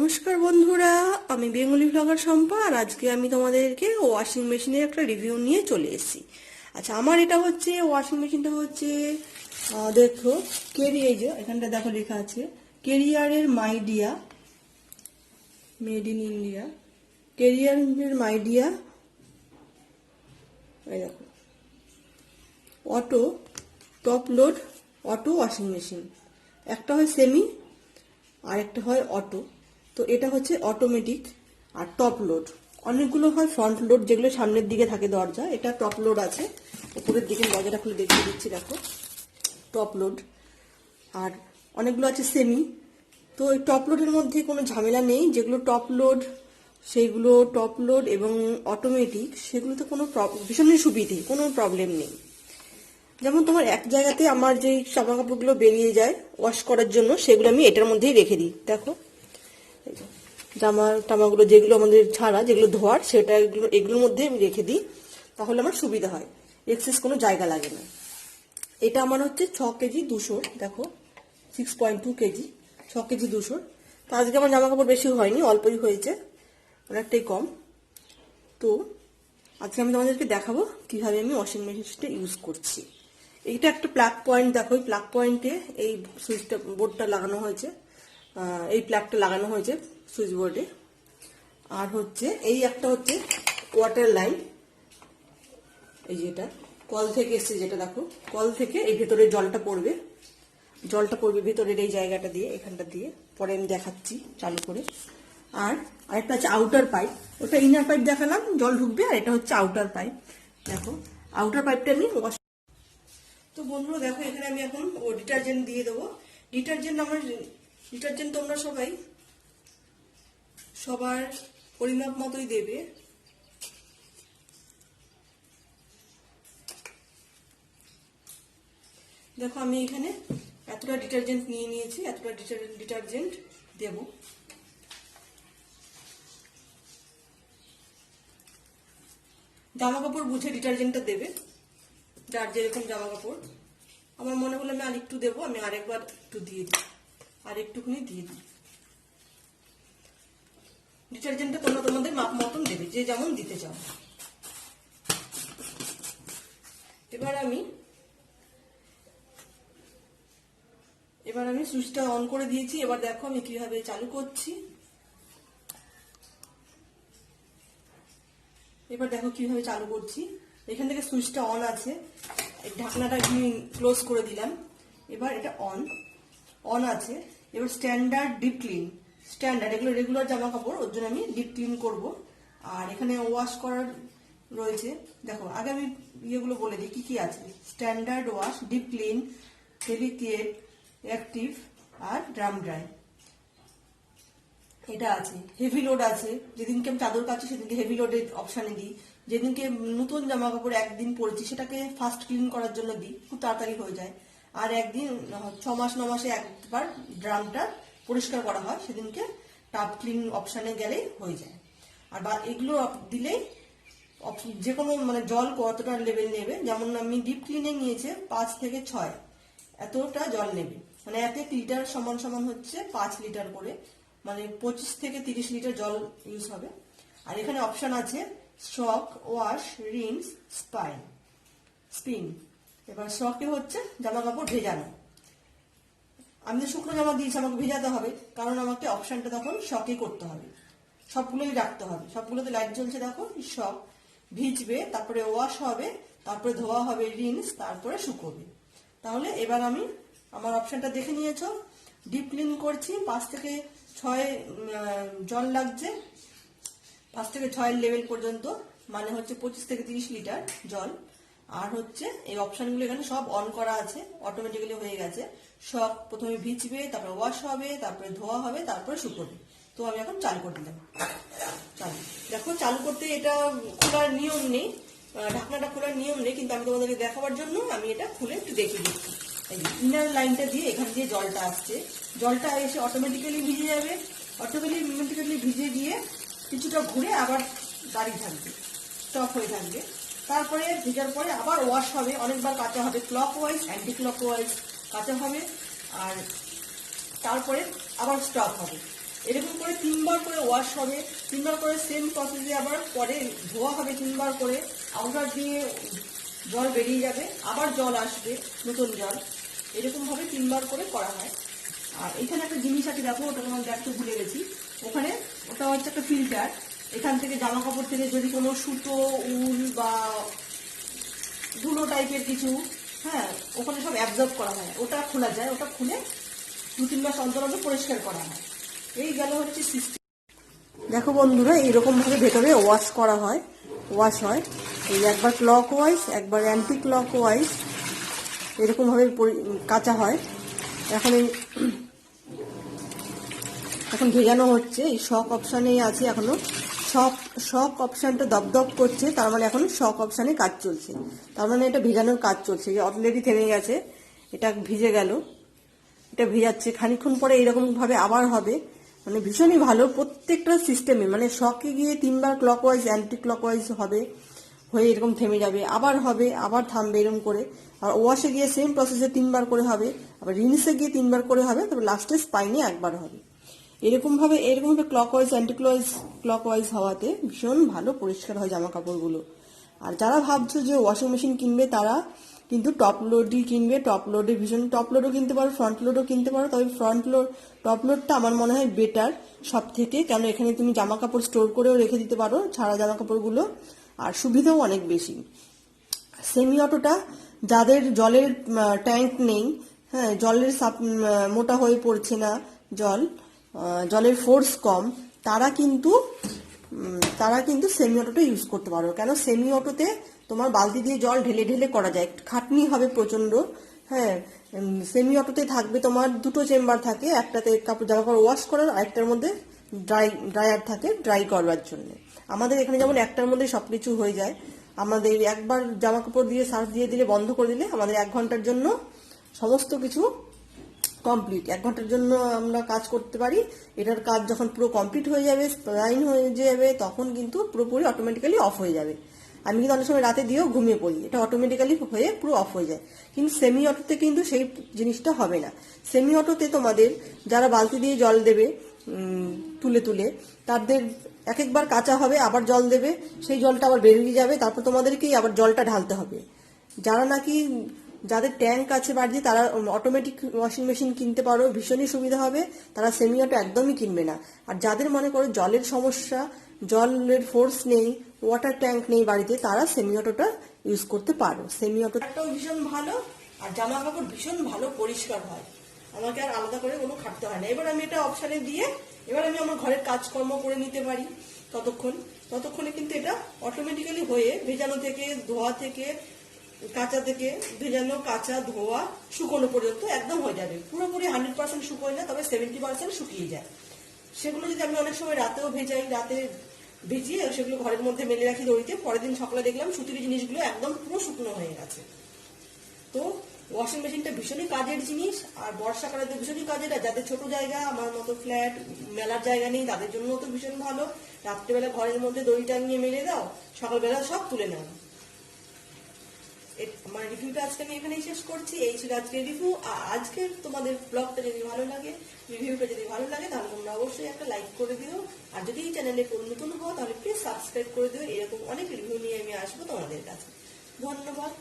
নমস্কার বন্ধুরা, আমি বেঙ্গলি ব্লগার শম্পা। আর আজকে আমি তোমাদেরকে ওয়াশিং মেশিনের একটা রিভিউ নিয়ে চলে এসেছি। আচ্ছা, আমার এটা হচ্ছে ওয়াশিং মেশিনটা হচ্ছে দেখো কেরিয়ার, যে এখানটা দেখো লেখা আছে কেরিয়ারের মাইডিয়া, মেড ইন ইন্ডিয়া। কেরিয়ারের মাইডিয়া, এই দেখো auto top load auto washing machine. একটা হয় সেমি আর একটা হয় অটো। তো এটা হচ্ছে অটোমেটিক আর টপ লোড। অনেকগুলো হয় ফ্রন্ট লোড, যেগুলো সামনের দিকে থাকে দরজা। এটা টপ লোড আছে, উপরের দিকে দরজাটা খুলে দেখিয়ে দিচ্ছি, দেখো টপ লোড। আর অনেকগুলো আছে সেমি। তো এই টপ লোডের মধ্যে কোনো ঝামেলা নেই। যেগুলো টপ লোড সেইগুলো টপ লোড এবং অটোমেটিক, সেগুলোতে কোনো ভীষণই সুবিধে, কোনো প্রবলেম নেই। যেমন তোমার এক জায়গাতে আমার যে জামা কাপড়গুলো বেরিয়ে যায় ওয়াশ করার জন্য, সেগুলো আমি এটার মধ্যেই রেখে দিই। দেখো জামা টামাগুলো যেগুলো আমাদের ছাড়া, যেগুলো ধোয়ার, সেটা এগুলোর মধ্যে আমি রেখে দিই। তাহলে আমার সুবিধা হয়, এক্সেস কোনো জায়গা লাগে না। এটা আমার হচ্ছে 6 কেজি 200, দেখো 6.2 কেজি, 6 কেজি 200। তো আজকে আমার জামা কাপড় বেশি হয়নি, অল্পই হয়েছে, অনেকটাই কম। তো আজকে আমি তোমাদেরকে দেখাবো কিভাবে আমি ওয়াশিং মেশিনটা ইউজ করছি। এইটা একটা প্লাগ পয়েন্ট, দেখো এই প্লাগ পয়েন্টে এই সুইচটা বোর্ডটা লাগানো হয়েছে, এই প্লাগটা লাগানো হয়েছে সুইচ বোর্ডে। আর হচ্ছে এই একটা হচ্ছে ওয়াটার লাইন, এই যেটা কল থেকে এসছে, যেটা দেখো কল থেকে এই ভেতরে জলটা পড়বে ভেতরের এই জায়গাটা দিয়ে, এখানটা দিয়ে। পরে আমি দেখাচ্ছি চালু করে। আর আরেকটা আছে আউটার পাইপ, ওটা ইনার পাইপ দেখালাম, জল ঢুকবে। আর এটা হচ্ছে আউটার পাইপ, দেখো আউটার পাইপটা আমি ওয়াশ। তো বন্ধুরা দেখো, এখানে আমি এখন ডিটারজেন্ট দিয়ে দেবো। ডিটারজেন্ট তোমরা সবার পরিমাপ মতোই দেবে। দেখো আমি এখানে এতটা ডিটারজেন্ট নিয়ে নিয়েছি, এতটা ডিটারজেন্ট দেব। জামা কাপড় বুঝে ডিটারজেন্টটা দেবে, যার যেরকম জামা কাপড়। আমার মনে হলো আমি আরেকটু দেবো, আমি আরেকবার একটু দিয়ে দিই, আর একটুখানি দিয়ে দিই। ডিটারজেন্টটা তোমরা তোমাদের মাপ মতন দেবে, যে যেমন দিতে চাও। এবার আমি সুইচটা অন করে দিয়েছি। এবার দেখো আমি কিভাবে চালু করছি। এখান থেকে সুইচটা অন আছে, ঢাকনাটা আমি ক্লোজ করে দিলাম। এবার এটা অন আছে। এবার স্ট্যান্ডার্ড ডিপ ক্লিন, স্ট্যান্ডার্ড এগুলো রেগুলার জামা কাপড়, ওর জন্য আমি ডিপ ক্লিন করব। আর এখানে ওয়াশ করার রয়েছে, দেখো আগে আমি ইয়েগুলো বলে দিই কি কি আছে। Standard wash, deep clean, delicate, active আর ড্রাম ড্রাই, এটা আছে। হেভি লোড আছে, যেদিনকে আমি চাদর কাচ্ছি সেদিনকে হেভি লোডের অপশানে দিই। যেদিনকে নতুন জামা কাপড় একদিন পরেছি সেটাকে ফার্স্ট ক্লিন করার জন্য দিই, খুব তাড়াতাড়ি হয়ে যায়। আর একদিন 6 মাস 9 মাসে একবার ড্রামটা পরিষ্কার করা হয়, সেদিনকে টাব ক্লিন অপশানে গেলেই হয়ে যায়। আর বা এগুলো দিলেই যে কোনো মানে জল কতটা লেভেল নেবে, যেমন আমি ডিপ ক্লিনে নিয়েছে 5 থেকে 6 এতটা জল নেবে। মানে 1 লিটার সমান সমান হচ্ছে 5 লিটার করে, মানে 25 থেকে 30 লিটার জল ইউজ হবে। আর এখানে অপশন আছে শক, ওয়াশ, রিন্স, স্পিন। এবার শকে হচ্ছে জামা কাপড় ভেজানো। আমি তো শুকনো জামা দিয়েছি, আমাকে ভেজাতে হবে, কারণ আমাকে অপশনটা তখন শকে করতে হবে, সবগুলোই রাখতে হবে। সবগুলোতে লাইট জ্বলছে, দেখো শক ভিজবে, তারপরে ওয়াশ হবে, তারপরে ধোয়া হবে, রিন্স, তারপরে শুকোবে। তাহলে এবার আমি আমার অপশনটা দেখে নিয়েছো, ডিপ ক্লিন করছি, 5 থেকে 6 জল লাগছে, 5 থেকে 6 লেভেল পর্যন্ত, মানে হচ্ছে 25 থেকে 30 লিটার জল। আর হচ্ছে এই অপশনগুলো এখানে সব অন করা আছে, অটোমেটিক্যালি হয়ে গেছে। সব প্রথমে ভিজবে, তারপরে ওয়াশ হবে, তারপরে ধোয়া হবে, তারপরে শুকোবে। তো আমি এখন চালু করে দিলাম। দেখো চালু করতে এটা খোলার নিয়ম নেই, ঢাকনাটা খোলার নিয়ম নেই, কিন্তু আমি তোমাদেরকে দেখাবার জন্য আমি এটা খুলে একটু দেখিয়ে দিচ্ছি। এই ইনার লাইনটা দিয়ে এখান দিয়ে জলটা আসছে, জলটা এসে অটোমেটিক্যালি ভিজে যাবে। অটোমেটিক্যালি ভিজে গিয়ে কিছুটা ঘুরে আবার দাঁড়িয়ে থাকবে, স্টপ হয়ে থাকবে। তারপরে ভেজার পরে আবার ওয়াশ হবে, অনেকবার কাচা হবে, clock wise anti clock wise কাচা হবে। আর তারপরে আবার স্টপ হবে। এরকম করে 3বার করে ওয়াশ হবে, 3বার করে সেম প্রসেসে আবার পরে ধোয়া হবে 3বার করে, আউটার দিয়ে জল বেরিয়ে যাবে, আবার জল আসবে, নতুন জল, এরকম ভাবে 3বার করে করা হয়। আর এখানে একটা জিনিস আছে, দেখো ওটা তোমার দেখতে ভুলে গেছি, ওখানে ওটা হচ্ছে একটা ফিল্টার। এখান থেকে জামা কাপড় থেকে যদি কোনো সুতো, উল বা ধুলো টাইপের কিছু, হ্যাঁ, ওখানে সব অ্যাবজর্ব করা হয়, ওটা খোলা যায়, ওটা খুলে 2-3 মাস অন্তর অন্তর পরিষ্কার করা হয়। এই গেল হচ্ছে সিস্টেম। দেখো বন্ধুরা, এইরকম ভাবে ভেতরে ওয়াশ করা হয়, ওয়াশ হয়, এই একবার ক্লক ওয়াইজ, একবার অ্যান্টি ক্লক ওয়াইজ, এরকম ভাবে কাচা হয়। এখন ভেজানো হচ্ছে, এই শক অপশানেই আছে এখনো, শক অপশানটা দপদপ করছে, তার মানে এখন শক অপশানে কাজ চলছে, তার মানে এটা ভেজানোর কাজ চলছে। অলরেডি থেমে গেছে, এটা ভিজে গেল, এটা ভেজাচ্ছে, খানিক্ষণ পরে এইরকম ভাবে আবার হবে। মানে ভীষণই ভালো প্রত্যেকটা সিস্টেমে, মানে শকে গিয়ে 3বার ক্লকওয়াইজ অ্যান্টি ক্লকওয়াইজ হবে, হয়ে এরকম থেমে যাবে, আবার হবে, আবার থামবে, এরকম করে। আর ওয়াশে গিয়ে সেম প্রসেসে 3বার করে হবে, আবার রিন্সে গিয়ে 3বার করে হবে, তবে লাস্টে স্পাইনে একবার হবে। এরকম ভাবে ক্লকওয়াইজ অ্যান্টি ক্লকওয়াইজ হওয়াতে ভীষণ ভালো পরিষ্কার হয় জামা কাপড়গুলো। আর যারা ভাবছো যে ওয়াশিং মেশিন কিনবে, তারা কিন্তু টপ লোডই কিনবে। টপ লোডে ভীষণ, টপ লোডও কিনতে পারো, ফ্রন্ট লোডও কিনতে পারো, তবে টপ লোডটা আমার মনে হয় বেটার সব থেকে, কেন এখানে তুমি জামা কাপড় স্টোর করেও রেখে দিতে পারো, ছাড়া জামা কাপড়গুলো, আর সুবিধাও অনেক বেশি। সেমি অটোটা যাদের জলের ট্যাঙ্ক নেই, হ্যাঁ, জলের মোটা হয়ে পড়ছে না জলের ফোর্স কম, তারা কিন্তু সেমি অটোটা ইউজ করতে পারো। কেন, সেমি অটোতে তোমার বালতি দিয়ে জল ঢেলে ঢেলে করা যায়, খাটনি হবে প্রচন্ড। হ্যাঁ, সেমি অটোতে থাকবে তোমার 2টো চেম্বার থাকে, একটাতে জামা কাপড় ওয়াশ করার, আরেকটার মধ্যে ড্রায়ার থাকে ড্রাই করবার জন্য। আমাদের এখানে যেমন একটার মধ্যে সবকিছু হয়ে যায়, আমাদের একবার জামা কাপড় দিয়ে সার্ফ দিয়ে দিলে, বন্ধ করে দিলে, আমাদের 1 ঘন্টার জন্য সমস্ত কিছু কমপ্লিট, 1 ঘন্টার জন্য আমরা কাজ করতে পারি। এটার কাজ যখন পুরো কমপ্লিট হয়ে যাবে, লাইন হয়ে যাবে, তখন কিন্তু পুরোপুরি অটোমেটিক্যালি অফ হয়ে যাবে। আমি কিন্তু অনেক সময় রাতে দিয়েও ঘুমিয়ে পড়ি, এটা অটোমেটিক্যালি হয়ে পুরো অফ হয়ে যায়। কিন্তু সেমি অটোতে কিন্তু সেই জিনিসটা হবে না। সেমি অটোতে তোমাদের যারা বালতি দিয়ে জল দেবে তুলে তুলে, তাদের একবার কাঁচা হবে, আবার জল দেবে, সেই জলটা আবার বেরিয়ে যাবে, তারপর তোমাদেরকেই আবার জলটা ঢালতে হবে। যাদের ট্যাঙ্ক আছে বাড়িতে, তারা অটোমেটিক ওয়াশিং মেশিন কিনতে পারো, ভীষণই সুবিধা হবে, তারা সেমি অটো একদমই কিনবে না। আর যাদের মনে করো জলের সমস্যা, জলের ফোর্স নেই, ওয়াটার ট্যাঙ্ক নেই বাড়িতে, তারা সেমি অটোটা ইউজ করতে পারো। সেমি অটোটাও ভীষণ ভালো, আর জামা কাপড় ভীষণ ভালো পরিষ্কার হয়, আমাকে আর আলাদা করে কোনো খাটতে হয় না। এবার আমি এটা অপশানে দিয়ে এবার আমি আমার ঘরের কাজকর্ম করে নিতে পারি। ততক্ষণে কিন্তু এটা অটোমেটিক্যালি হয়ে ভেজানো থেকে, ধোয়া থেকে, কাঁচা থেকে, ভেজানো, কাঁচা, ধোয়া, শুকনো পর্যন্ত একদম হয়ে যাবে। পুরোপুরি 100% শুকোয় না, তবে 70% শুকিয়ে যায়। সেগুলো যদি আমি অনেক সময় রাতেও ভেজাই, রাতে ভিজিয়ে সেগুলো ঘরের মধ্যে মেলে রাখি দড়িতে, পরের দিন সকালে দেখলাম সুতির জিনিসগুলো একদম পুরো শুকনো হয়ে গেছে। তো ওয়াশিং মেশিনটা ভীষণই কাজের জিনিস, আর বর্ষাকালে তো ভীষণই কাজের। আর যাদের ছোট জায়গা, আমার মতো ফ্ল্যাট, মেলার জায়গা নেই, তাদের জন্য তো ভীষণ ভালো। রাত্রেবেলা ঘরের মধ্যে দড়ি টাঙিয়ে মেলে দাও, সকালবেলা সব তুলে নাও। আমার রিভিউটা আজকে আমি এখানেই শেষ করছি। এই ছিল আজকের রিভিউ। আজকের তোমাদের ব্লগটা যদি ভালো লাগে, রিভিউটা যদি ভালো লাগে, তাহলে তোমরা অবশ্যই একটা লাইক করে দিও। আর যদি এই চ্যানেলে নতুন হও, তাহলে প্লিজ সাবস্ক্রাইব করে দিও। এরকম অনেক রিভিউ নিয়ে আমি আসবো তোমাদের কাছে। ধন্যবাদ।